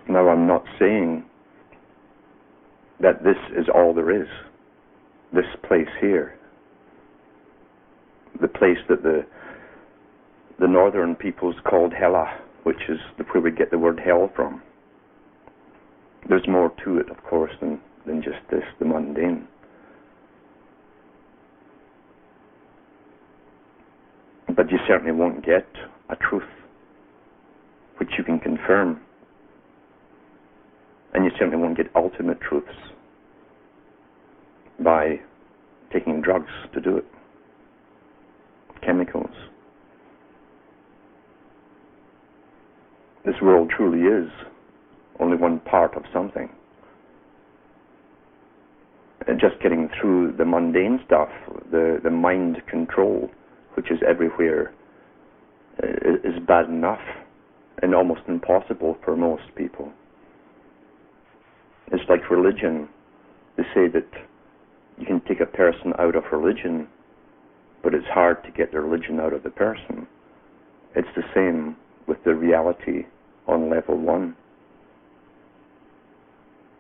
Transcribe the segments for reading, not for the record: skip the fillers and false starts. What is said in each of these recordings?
Now, I'm not saying that this is all there is. This place here, the place that the northern peoples called Hela, which is where we get the word hell from. There's more to it, of course, than just this, the mundane. But you certainly won't get a truth which you can confirm. And you certainly won't get ultimate truths by taking drugs to do it. Chemicals. This world truly is only one part of something. And just getting through the mundane stuff, the mind control, which is everywhere, is bad enough and almost impossible for most people. It's like religion. They say that you can take a person out of religion, but it's hard to get the religion out of the person. It's the same with the reality on level 1.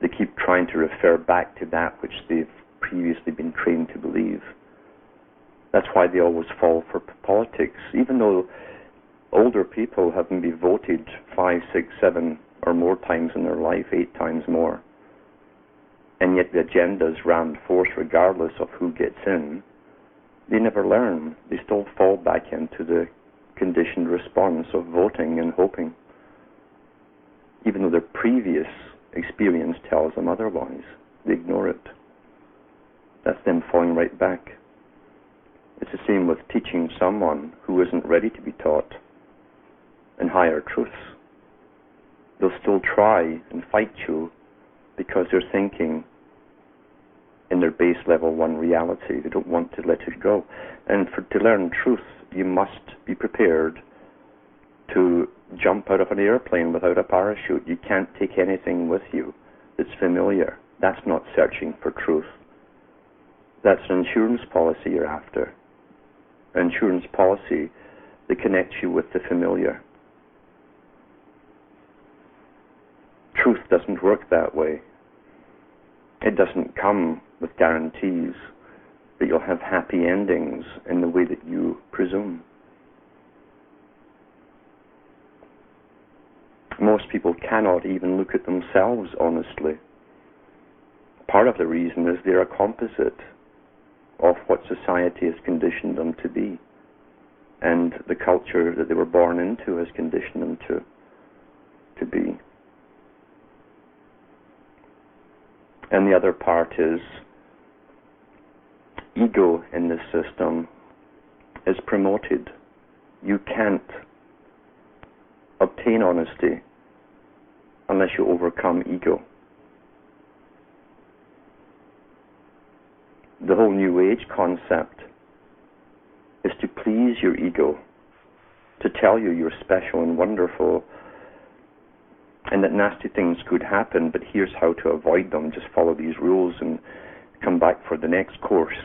They keep trying to refer back to that which they've previously been trained to believe. That's why they always fall for politics, even though older people have been voted 5, 6, 7 or more times in their life, 8 times more. And yet the agenda is rammed forth regardless of who gets in. They never learn. They still fall back into the conditioned response of voting and hoping, even though their previous experience tells them otherwise. They ignore it. That's them falling right back. It's the same with teaching someone who isn't ready to be taught and higher truths. They'll still try and fight you because they're thinking in their base level 1 reality. They don't want to let it go. And to learn truth, you must be prepared to jump out of an airplane without a parachute. You can't take anything with you that's familiar. That's not searching for truth. That's an insurance policy you're after. An insurance policy that connects you with the familiar. Truth doesn't work that way. It doesn't come with guarantees that you'll have happy endings in the way that you presume. Most people cannot even look at themselves honestly. Part of the reason is they're a composite of what society has conditioned them to be, and the culture that they were born into has conditioned them to be. And the other part is ego in this system is promoted. You can't obtain honesty unless you overcome ego. The whole New Age concept is to please your ego, to tell you you're special and wonderful, and that nasty things could happen, but here's how to avoid them. Just follow these rules and come back for the next course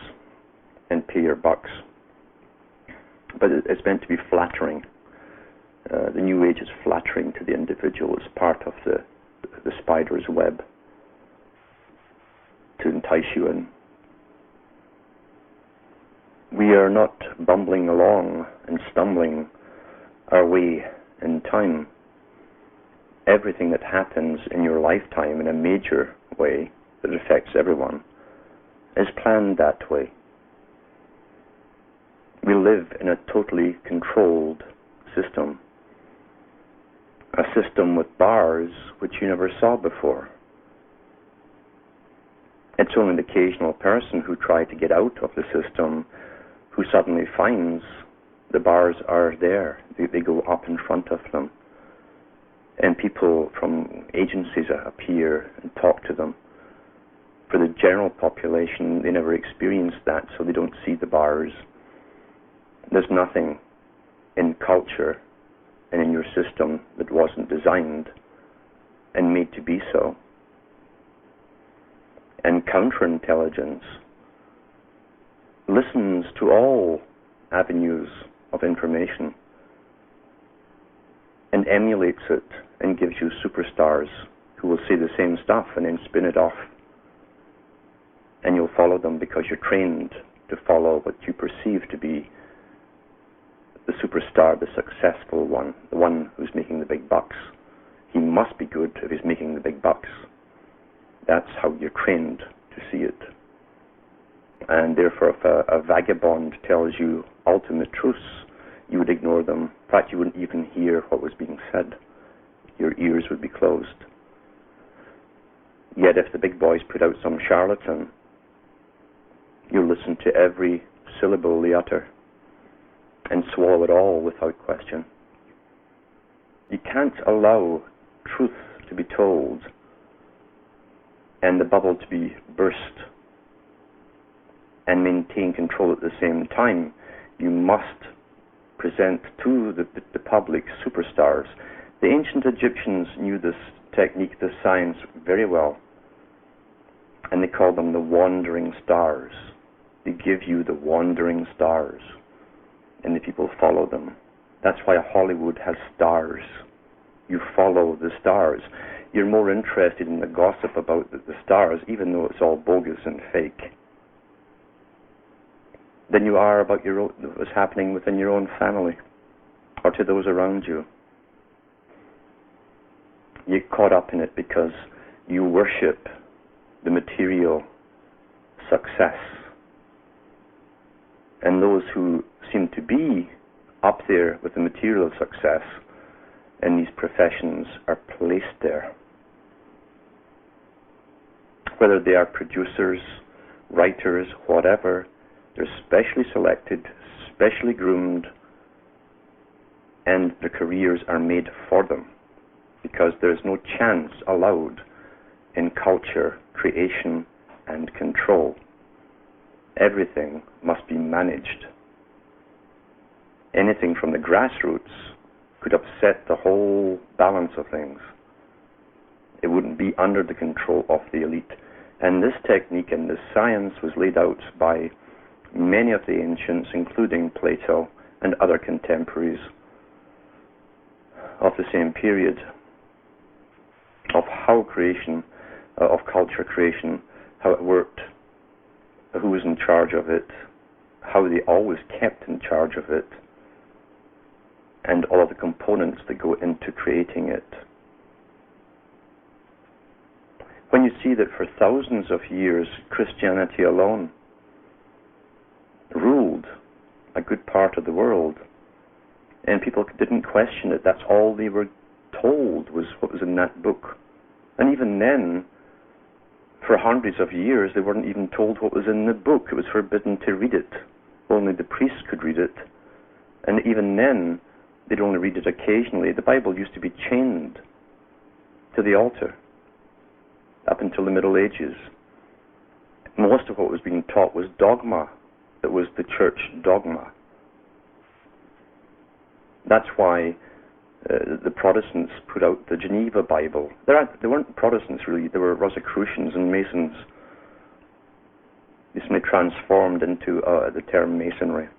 and pay your bucks. But it's meant to be flattering. The New Age is flattering to the individual. It's part of the spider's web to entice you in. We are not bumbling along and stumbling our way in time. Everything that happens in your lifetime in a major way that affects everyone is planned that way. We live in a totally controlled system. A system with bars which you never saw before. It's only an occasional person who tried to get out of the system who suddenly finds the bars are there. They go up in front of them. And people from agencies appear and talk to them. For the general population, they never experience that, so they don't see the bars. There's nothing in culture and in your system that wasn't designed and made to be so. And counterintelligence listens to all avenues of information and emulates it and gives you super superstars who will say the same stuff and then spin it off. And you'll follow them because you're trained to follow what you perceive to be the superstar, the successful one, the one who's making the big bucks. He must be good if he's making the big bucks. That's how you're trained to see it. And therefore, if a vagabond tells you ultimate truths, you would ignore them. In fact, you wouldn't even hear what was being said. Your ears would be closed. Yet if the big boys put out some charlatan, you'll listen to every syllable they utter and swallow it all without question. You can't allow truth to be told and the bubble to be burst and maintain control at the same time. You must present to the public superstars. The ancient Egyptians knew this technique, this science very well, and they called them the wandering stars. They give you the wandering stars, and the people follow them. That's why Hollywood has stars. You follow the stars. You're more interested in the gossip about the stars, even though it's all bogus and fake, than you are about what's happening within your own family or to those around you. You get caught up in it because you worship the material success. And those who seem to be up there with the material success in these professions are placed there. Whether they are producers, writers, whatever, they're specially selected, specially groomed, and their careers are made for them, because there's no chance allowed in culture, creation, and control. Everything must be managed. Anything from the grassroots could upset the whole balance of things. It wouldn't be under the control of the elite. And this technique and this science was laid out by many of the ancients, including Plato and other contemporaries of the same period, of how creation, of culture creation, how it worked, who was in charge of it, how they always kept in charge of it, and all of the components that go into creating it. When you see that for thousands of years, Christianity alone ruled a good part of the world, and people didn't question it, that's all they were told was what was in that book. And even then, for hundreds of years, they weren't even told what was in the book. It was forbidden to read it. Only the priests could read it. And even then, they'd only read it occasionally. The Bible used to be chained to the altar up until the Middle Ages. Most of what was being taught was dogma. That was the church dogma. That's why the Protestants put out the Geneva Bible. They weren't Protestants really, they were Rosicrucians and Masons. This may transformed into the term Masonry.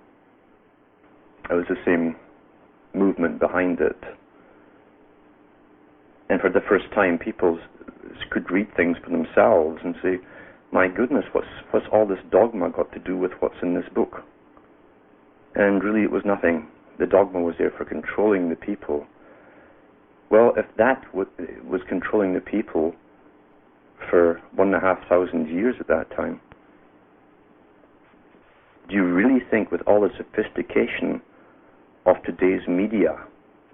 It was the same movement behind it. And for the first time, people could read things for themselves and say, my goodness, what's all this dogma got to do with what's in this book? And really it was nothing. The dogma was there for controlling the people. Well, if that was controlling the people for 1,500 years at that time, do you really think with all the sophistication of today's media,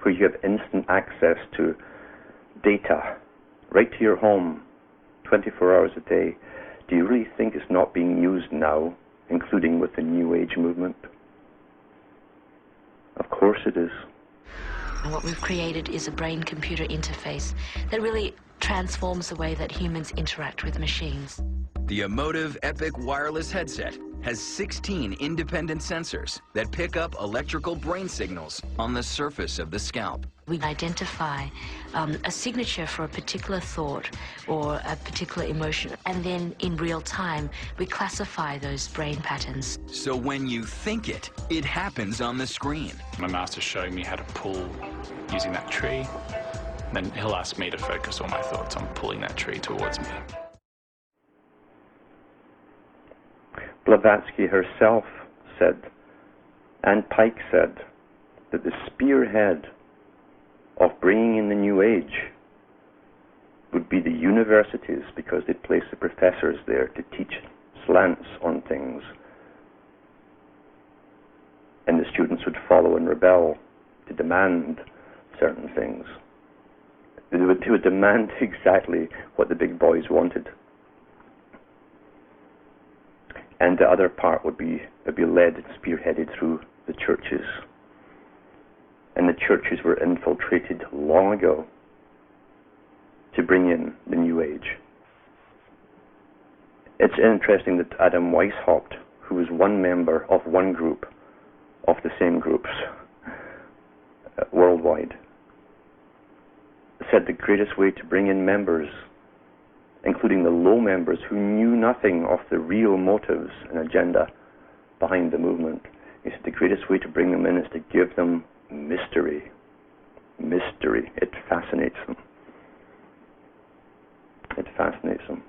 where you have instant access to data right to your home 24 hours a day, do you really think it's not being used now, including with the New Age movement? Of course it is. And what we've created is a brain-computer interface that really transforms the way that humans interact with machines. The Emotive Epic wireless headset has 16 independent sensors that pick up electrical brain signals on the surface of the scalp. We identify a signature for a particular thought or a particular emotion, and then in real time, we classify those brain patterns. So when you think it, it happens on the screen. My master's showing me how to pull using that tree. Then he'll ask me to focus all my thoughts on pulling that tree towards me. Blavatsky herself said, and Pike said, that the spearhead of bringing in the New Age would be the universities, because they'd place the professors there to teach slants on things, and the students would follow and rebel to demand certain things. They would demand exactly what the big boys wanted. And the other part would be led and spearheaded through the churches. And the churches were infiltrated long ago to bring in the New Age. It's interesting that Adam Weishaupt, who was one member of one group of the same groups worldwide, said the greatest way to bring in members, including the low members who knew nothing of the real motives and agenda behind the movement, he said the greatest way to bring them in is to give them mystery. Mystery. It fascinates them. It fascinates them.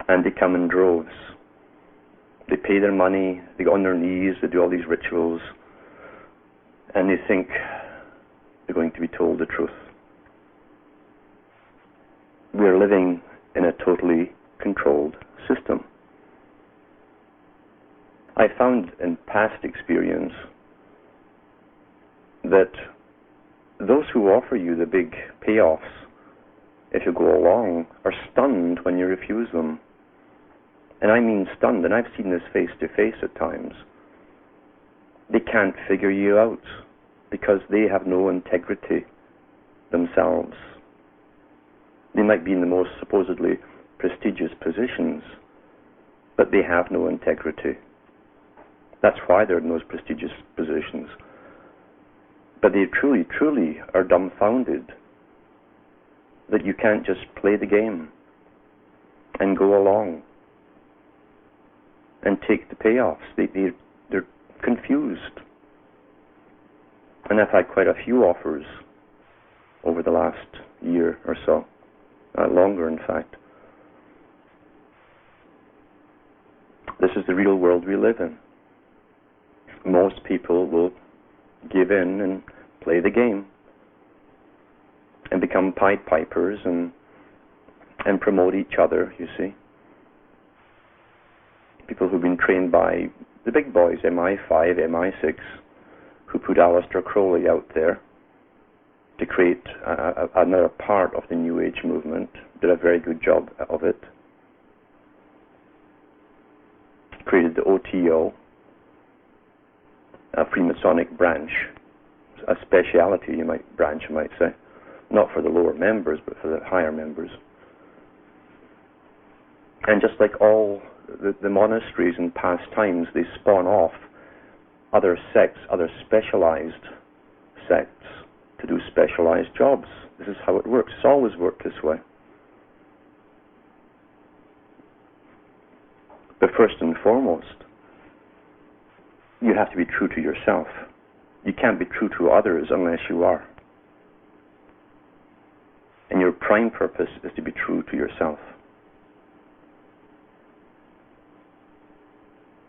And they come in droves. They pay their money, they go on their knees, they do all these rituals, and they think they're going to be told the truth. We're living in a totally controlled system. I found in past experience that those who offer you the big payoffs, if you go along, are stunned when you refuse them. And I mean stunned, and I've seen this face to face at times. They can't figure you out because they have no integrity themselves. They might be in the most supposedly prestigious positions, but they have no integrity. That's why they're in those prestigious positions. But they truly, truly are dumbfounded that you can't just play the game and go along and take the payoffs. They're confused. And I've had quite a few offers over the last year or so, longer in fact. This is the real world we live in. Most people will give in and play the game and become Pied Pipers and promote each other, you see. People who've been trained by the big boys, MI5, MI6, who put Aleister Crowley out there to create another part of the New Age movement, did a very good job of it. Created the OTO, a Freemasonic branch, a speciality, you might say. Not for the lower members, but for the higher members. And just like all the monasteries in past times, they spawn off other sects, other specialized sects to do specialized jobs. This is how it works. It's always worked this way. But first and foremost, you have to be true to yourself. You can't be true to others unless you are. And your prime purpose is to be true to yourself.